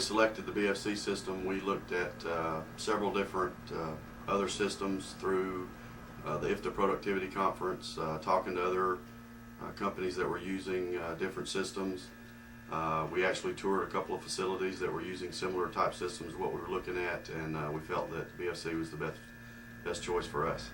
we selected the BFC system, we looked at several different other systems through the IFTA Productivity Conference, talking to other companies that were using different systems. We actually toured a couple of facilities that were using similar type systems to what we were looking at, and we felt that BFC was the best choice for us.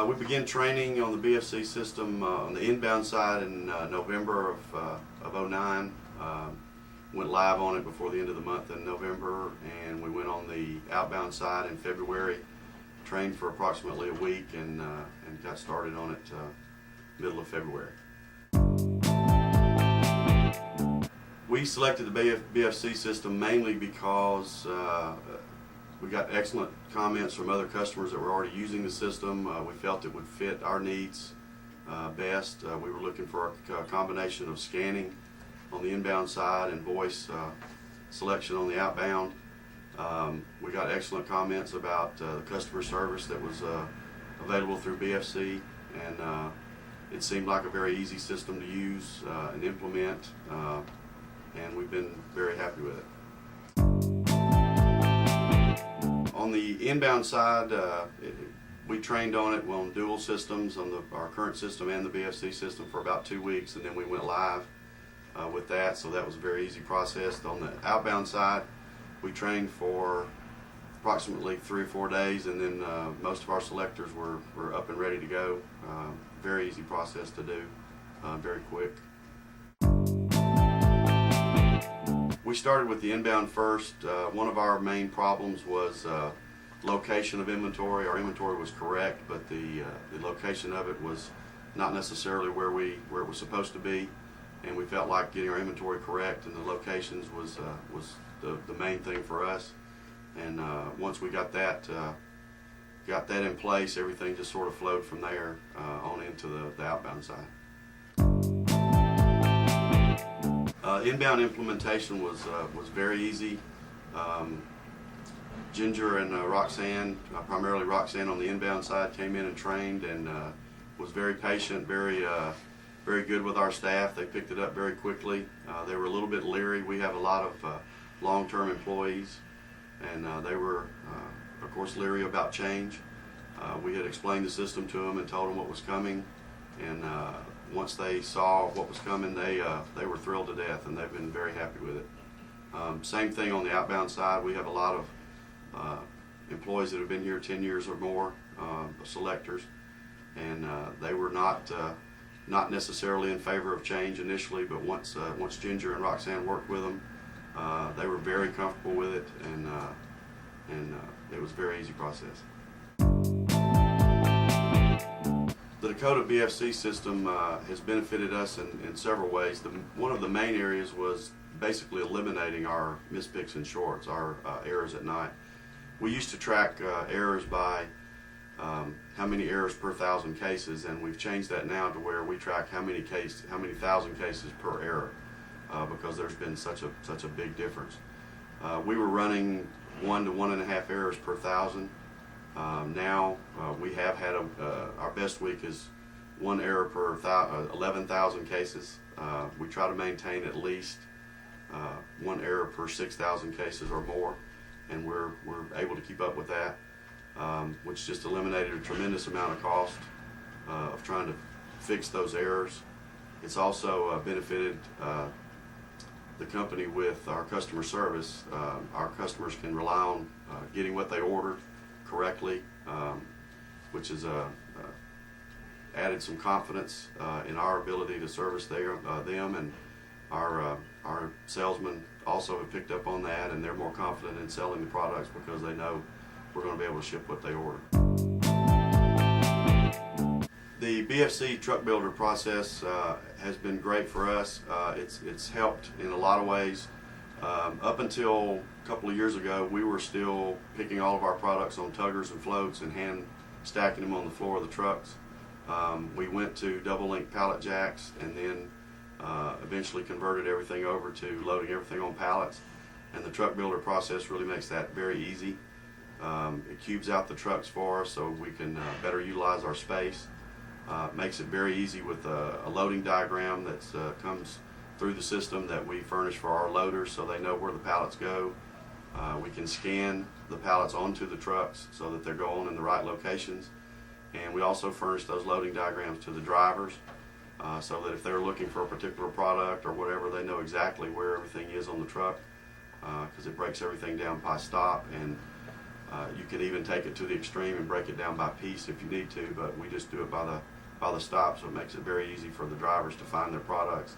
We began training on the BFC system on the inbound side in November of 09. Went live on it before the end of the month in November, and we went on the outbound side in February. Trained for approximately a week and got started on it middle of February. We selected the BFC system mainly because we got excellent comments from other customers that were already using the system. We felt it would fit our needs best. We were looking for a combination of scanning on the inbound side and voice selection on the outbound. We got excellent comments about the customer service that was available through BFC, and it seemed like a very easy system to use and implement, and we've been very happy with it. On the inbound side, we trained on it on dual systems, on our current system and the BFC system, for about 2 weeks, and then we went live with that, so that was a very easy process. On the outbound side, we trained for approximately 3 or 4 days, and then most of our selectors were up and ready to go. Very easy process to do, very quick. We started with the inbound first. One of our main problems was location of inventory. Our inventory was correct, but the location of it was not necessarily where it was supposed to be, and we felt like getting our inventory correct and the locations was the main thing for us. And once we got that in place, everything just sort of flowed from there on into the outbound side. Inbound implementation was very easy. Ginger and Roxanne, primarily Roxanne on the inbound side, came in and trained and was very patient, very good with our staff. They picked it up very quickly. They were a little bit leery. We have a lot of long-term employees, and they were, of course, leery about change. We had explained the system to them and told them what was coming, and once they saw what was coming, they were thrilled to death, and they've been very happy with it. Same thing on the outbound side. We have a lot of employees that have been here 10 years or more, selectors, and they were not necessarily in favor of change initially, but once Ginger and Roxanne worked with them, they were very comfortable with it, and it was a very easy process. The Dakota BFC system has benefited us in several ways. One of the main areas was basically eliminating our mispicks and shorts, our errors at night. We used to track errors by how many errors per 1,000 cases, and we've changed that now to where we track how many 1,000 cases per error, because there's been such a big difference. We were running 1 to 1.5 errors per 1,000. Now we have had our best week is 1 error per 11,000 cases. We try to maintain at least 1 error per 6,000 cases or more, and we're able to keep up with that, which just eliminated a tremendous amount of cost of trying to fix those errors. It's also benefited the company with our customer service. Our customers can rely on getting what they ordered correctly, which has added some confidence in our ability to service them, and our salesmen also have picked up on that, and they're more confident in selling the products because they know we're going to be able to ship what they order. The BFC truck builder process has been great for us. It's helped in a lot of ways. Up until a couple of years ago, we were still picking all of our products on tuggers and floats and hand stacking them on the floor of the trucks. We went to double link pallet jacks, and then eventually converted everything over to loading everything on pallets. And the truck builder process really makes that very easy. It cubes out the trucks for us so we can better utilize our space. Makes it very easy with a loading diagram that comes through the system that we furnish for our loaders, so they know where the pallets go. We can scan the pallets onto the trucks so that they're going in the right locations. And we also furnish those loading diagrams to the drivers so that if they're looking for a particular product or whatever, they know exactly where everything is on the truck, because it breaks everything down by stop. And you can even take it to the extreme and break it down by piece if you need to, but we just do it by the stop, so it makes it very easy for the drivers to find their products.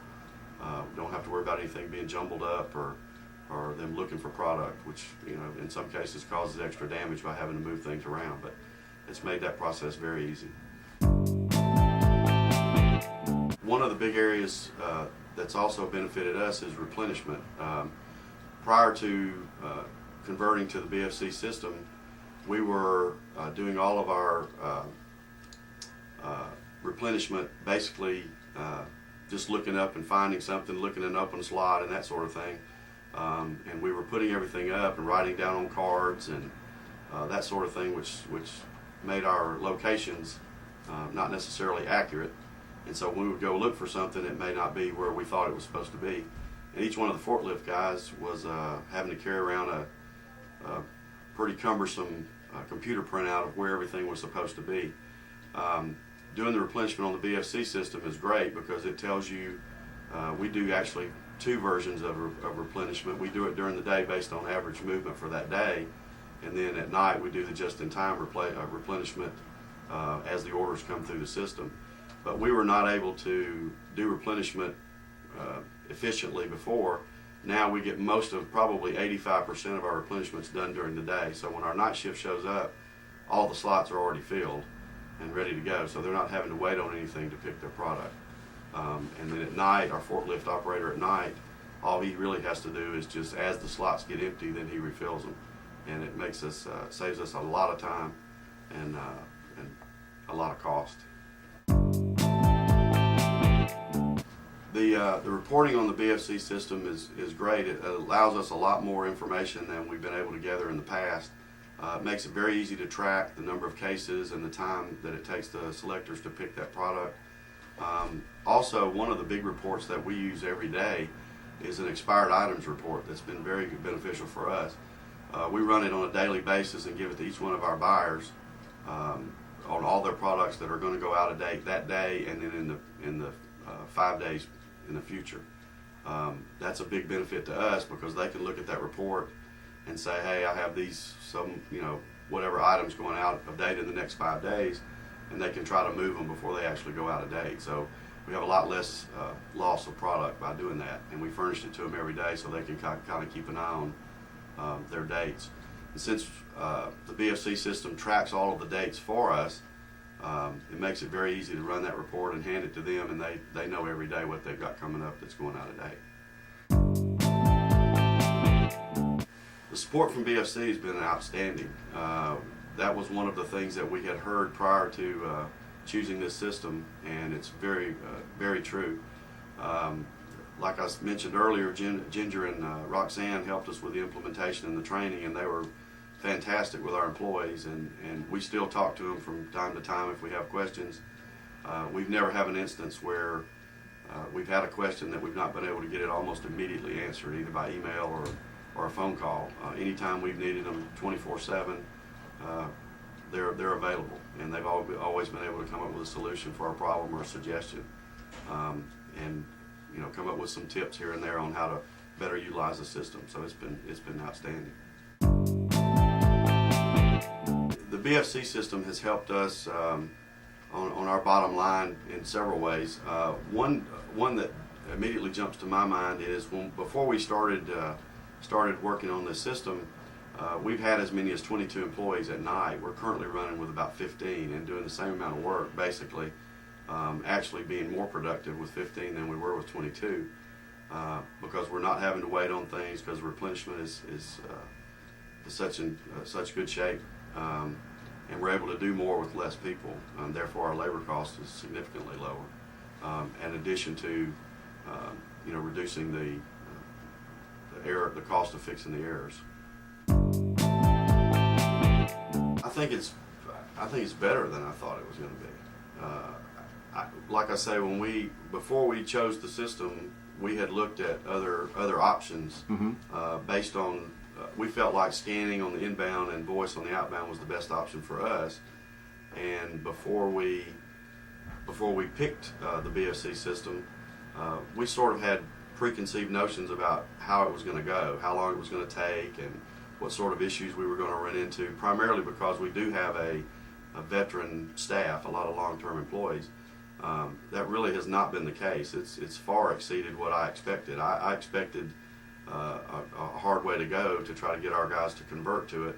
We don't have to worry about anything being jumbled up or them looking for product, which, you know, in some cases causes extra damage by having to move things around, but it's made that process very easy. One of the big areas that's also benefited us is replenishment. Prior to converting to the BFC system, we were doing all of our replenishment basically just looking up and finding something, looking at an open slot and that sort of thing. And we were putting everything up and writing down on cards and that sort of thing, which made our locations not necessarily accurate. And so when we would go look for something, it may not be where we thought it was supposed to be. And each one of the forklift guys was having to carry around a pretty cumbersome computer printout of where everything was supposed to be. Doing the replenishment on the BFC system is great because it tells you, we do actually two versions of replenishment. We do it during the day based on average movement for that day, and then at night we do the just-in-time replenishment as the orders come through the system. But we were not able to do replenishment efficiently before. Now we get most of, probably 85% of our replenishments done during the day. So when our night shift shows up, all the slots are already filled and ready to go, so they're not having to wait on anything to pick their product. And then at night, our forklift operator at night, all he really has to do is just, as the slots get empty, then he refills them, and it makes us saves us a lot of time and a lot of cost. The reporting on the BFC system is great. It allows us a lot more information than we've been able to gather in the past. It makes it very easy to track the number of cases and the time that it takes the selectors to pick that product. Also, one of the big reports that we use every day is an expired items report that's been very beneficial for us. We run it on a daily basis and give it to each one of our buyers on all their products that are going to go out of date that day and then in the 5 days in the future. That's a big benefit to us because they can look at that report and say, hey, I have these, whatever items going out of date in the next 5 days, and they can try to move them before they actually go out of date. So we have a lot less loss of product by doing that, and we furnish it to them every day so they can kind of keep an eye on their dates. And since the BFC system tracks all of the dates for us, it makes it very easy to run that report and hand it to them, and they know every day what they've got coming up that's going out of date. The support from BFC has been outstanding. That was one of the things that we had heard prior to choosing this system, and it's very, very true. Like I mentioned earlier, Ginger and Roxanne helped us with the implementation and the training, and they were fantastic with our employees, and we still talk to them from time to time if we have questions. We've never had an instance where we've had a question that we've not been able to get it almost immediately answered, either by email or a phone call. Anytime we've needed them 24/7, they're available, and they've always been able to come up with a solution for our problem or a suggestion, and come up with some tips here and there on how to better utilize the system. So it's been outstanding. The BFC system has helped us on our bottom line in several ways. One that immediately jumps to my mind is before we started working on this system, we've had as many as 22 employees at night. We're currently running with about 15 and doing the same amount of work, basically, actually being more productive with 15 than we were with 22, because we're not having to wait on things, because replenishment is such good shape, and we're able to do more with less people, and therefore our labor cost is significantly lower, in addition to reducing the cost of fixing the errors. I think it's better than I thought it was going to be. Like I say, before we chose the system, we had looked at other options based on. We felt like scanning on the inbound and voice on the outbound was the best option for us. And before we picked the BFC system, we sort of had preconceived notions about how it was going to go, how long it was going to take, and what sort of issues we were going to run into, primarily because we do have a veteran staff, a lot of long-term employees. That really has not been the case. It's far exceeded what I expected. I expected a hard way to go to try to get our guys to convert to it.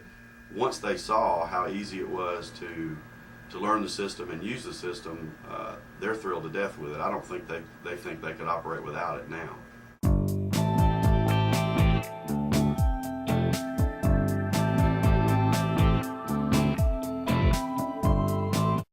Once they saw how easy it was to learn the system and use the system, they're thrilled to death with it. I don't think they think they could operate without it now.